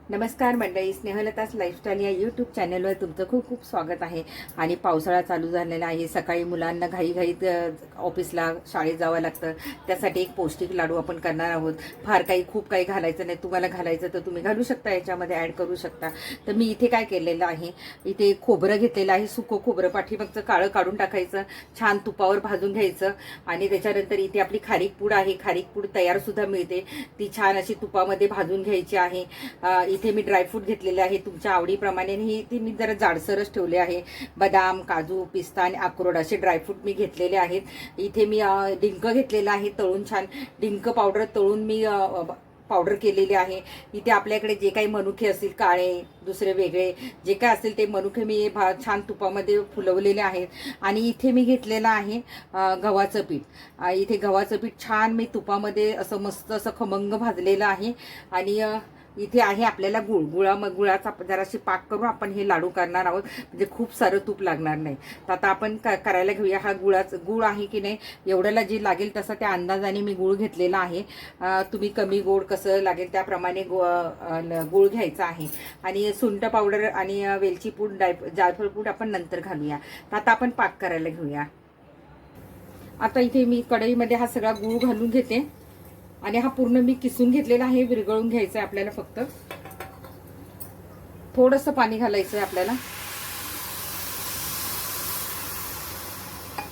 नमस्कार मंडळी, स्नेहलताच लाईफस्टाईल या यूट्यूब चॅनलवर तुमचं खूप खूप स्वागत आहे. आणि पावसाळा चालू झालेला आहे. सकाळी मुलांना घाईघाईत ऑफिसला शाळेत जावं लागतं. त्यासाठी एक पौष्टिक लाडू आपण करणार आहोत. फार खूप काही घालायचं नाही. तुम्हाला घालायचं तर तुम्ही घालू शकता, याच्यामध्ये ॲड करू शकता. तर मी इथे काय केलेलं आहे, इथे खोबरं घेतलेलं आहे. सुकं खोबरं, पाठीमागचं काळं काढून टाकायचं, छान तुपावर भाजून घ्यायचं. आणि त्याच्यानंतर इथे आपली खारीक पूड आहे. खारीक पूड तयार सुद्धा मिळते, ती छान अशी तुपामध्ये भाजून घ्यायची आहे. इथे मी ड्रायफ्रूट घेतलेले आहे तुमच्या आवडीप्रमाणे. ती मी जरा जाडसरच ठेवले आहे. बदाम, काजू, पिस्ता आणि अक्रोड असे ड्रायफ्रूट मी घेतलेले आहेत. इथे मी डिंक घेतलेला आहे तळून, छान डिंक पावडर तळून मी पावडर केलेली आहे. इथे आपल्याकडे जे काही मनुके असतील, काळे दुसरे वेगळे जे काय असतील ते मनुके मी छान तुपामध्ये फुलवलेले आहेत. आणि इथे मी घेतलेलं आहे गव्हाचं पीठ. इथे गव्हाचं पीठ छान मी तुपामध्ये असं मस्त असं खमंग भाजलेलं आहे. आणि इथे आहे आपल्याला गुळाचा जराशी पाक करून आपण हे लाडू करणार आहोत, म्हणजे खूप सारं तूप लागणार नाही. तर आता आपण करायला घेऊया. हा गुळ आहे की नाही एवढ्याला जे लागेल तसा त्या अंदाजाने मी गुळ घेतलेला आहे. तुम्ही कमी गोड कसं लागेल त्याप्रमाणे गुळ घ्यायचा आहे. आणि सुंठ पावडर आणि वेलची पूड, जायफळ पूड आपण नंतर घालूया. तर आता आपण पाक करायला घेऊया. आता इथे मी कढईमध्ये हा सगळा गुळ घालून घेते. आणि हा पूर्ण मी किसून घेतलेला आहे. विरघळून घ्यायचा आहे आपल्याला. फक्त थोडंसं पाणी घालायचं आहे आपल्याला.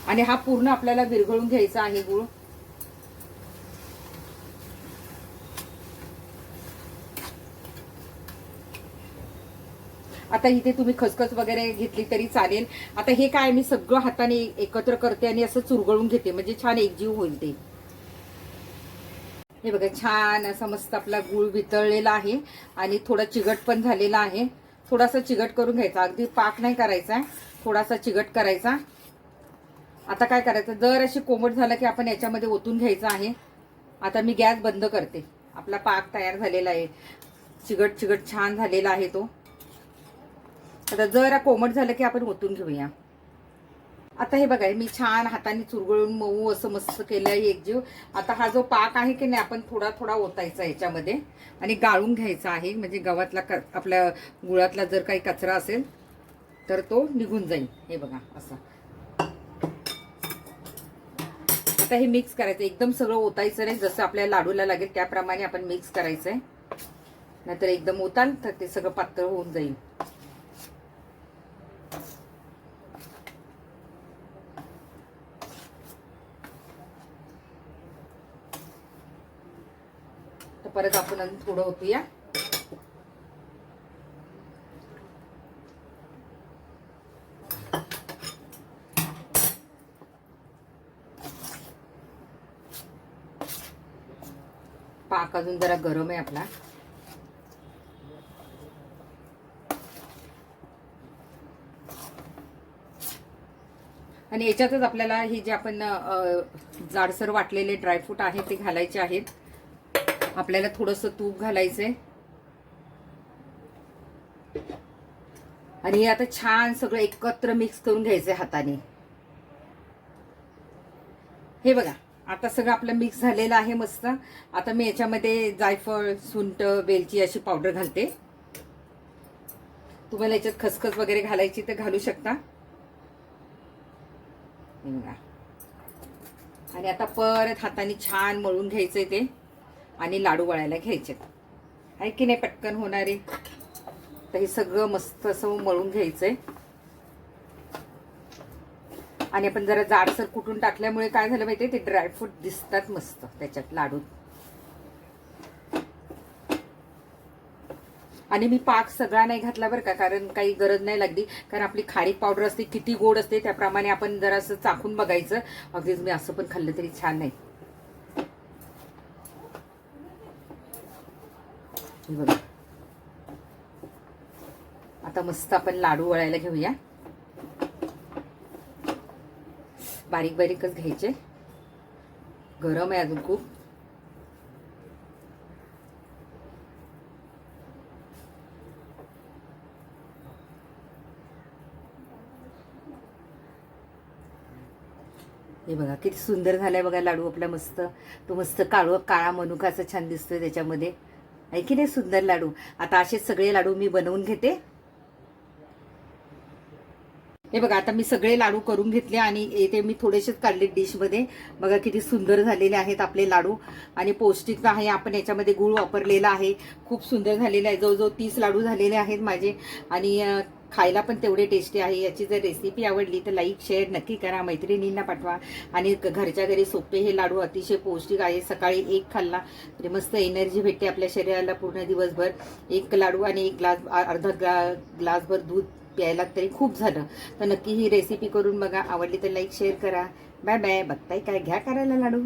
आणि हा पूर्ण आपल्याला विरघळून घ्यायचा आहे गुळ. आता इथे तुम्ही खसखस वगैरे घेतली तरी चालेल. आता हे काय मी सगळं हाताने एकत्र करते आणि असं चुरगळून घेते, म्हणजे छान एकजीव होईल ते. हे बघा, छान असा मस्त आपला गूळ वितळलेला आहे आणि थोडा चिगट पण झालेला आहे. थोडासा चिगट करून घ्यायचा, अगदी पाक नाही करायचा, थोडासा चिगट करायचा. आता काय करायचं, जर अशी कोमट झालं की आपण याच्यामध्ये ओतून घ्यायचं आहे. आता मी गॅस बंद करते. आपला पाक तयार झालेला आहे, चिगट चिगट छान झालेला आहे तो. आता जरा कोमट झालं की आपण ओतून घेऊया. आता हे बघा, मी छान हाताने चुरगळून मऊ असं मस्त केलं आहे एकजीव. आता हा जो पाक आहे की नाही आपण थोडा थोडा ओतायचा याच्यामध्ये आणि गाळून घ्यायचा आहे, म्हणजे गव्हातला आपल्या गुळातला जर काही कचरा असेल तर तो निघून जाईल. हे बघा असं. आता हे मिक्स करायचं, एकदम सगळं ओतायचं नाही, जसं आपल्या लाडूला लागेल त्याप्रमाणे आपण मिक्स करायचंय. नाहीतर एकदम ओताल तर ते सगळं पातळ होऊन जाईल. तर परत आपण अजून थोडं ओतूया. पाक अजून जरा गरम आहे आपला. आणि याच्यातच आपल्याला हे जे आपण जाडसर वाटलेले ड्रायफ्रूट आहे ते घालायचे आहेत. आपल्याला थोडंसं तूप घालायचंय. आणि आता छान सगळं एकत्र मिक्स करून घ्यायचंय हाताने. हे बघा, आता सगळं आपलं मिक्स झालेलं आहे मस्त. आता मी याच्यामध्ये जायफळ, सुंठ, वेलची अशी पावडर घालते. तुम्हाला याच्यात खसखस वगैरे घालायची तर घालू शकता. आणि आता परत हाताने छान मळून घ्यायचंय ते आणि लाडू वळायला घ्यायचे आहे की नाही, पटकन होणारे. तर हे सगळं मस्त असं मळून घ्यायचंय. आणि आपण जरा जाडसर कुटून टाकल्यामुळे काय झालं माहितीये, ते ड्रायफ्रूट दिसतात मस्त त्याच्यात लाडू. आणि मी पाक सगळा नाही घातला बरं का, कारण काही गरज नाही लागली, कारण आपली खारीक पावडर असते, किती गोड असते त्याप्रमाणे आपण जरा असं चाखून बघायचं. अगदीच मी असं पण खाल्लं तरी छान नाही. बघा, आता मस्त आपण लाडू वळायला घेऊया. बारीक बारीकच घ्यायचे, गरम आहे अजून खूप. हे बघा किती सुंदर झालाय बघा लाडू आपला मस्त. तो मस्त काळा मनुका असा छान दिसतोय त्याच्यामध्ये. आहे की नाही सुंदर लाडू. आता असेच सगळे लाडू मी बनवून घेते. हे बघा आता मी सगळे लाडू करून घेतले आणि इथे मी थोडेसेच काढले डिशमध्ये. बघा किती सुंदर झालेले आहेत आपले लाडू आणि पौष्टिक आहे. आपण याच्यामध्ये गूळ वापरलेला आहे. खूप सुंदर झालेले आहे. जवळजवळ 30 लाडू झालेले आहेत माझे आणि खायला पण तेवढे टेस्टी आहे. याची जर रेसिपी आवडली तर लाईक शेअर नक्की करा, मैत्रिणींना पाठवा आणि घरच्या घरी सोपे हे लाडू अतिशय पौष्टिक आहे. सकाळी एक खाल्ला तरी मस्त एनर्जी भेटते आपल्या शरीराला पूर्ण दिवसभर. एक लाडू आणि एक ग्लास अर्धा ग्लासभर दूध प्यायला तरी खूप झालं. तर नक्की ही रेसिपी करून बघा. आवडली तर लाईक शेअर करा. Bye bye. बघताय काय, घ्या करायला लाडू.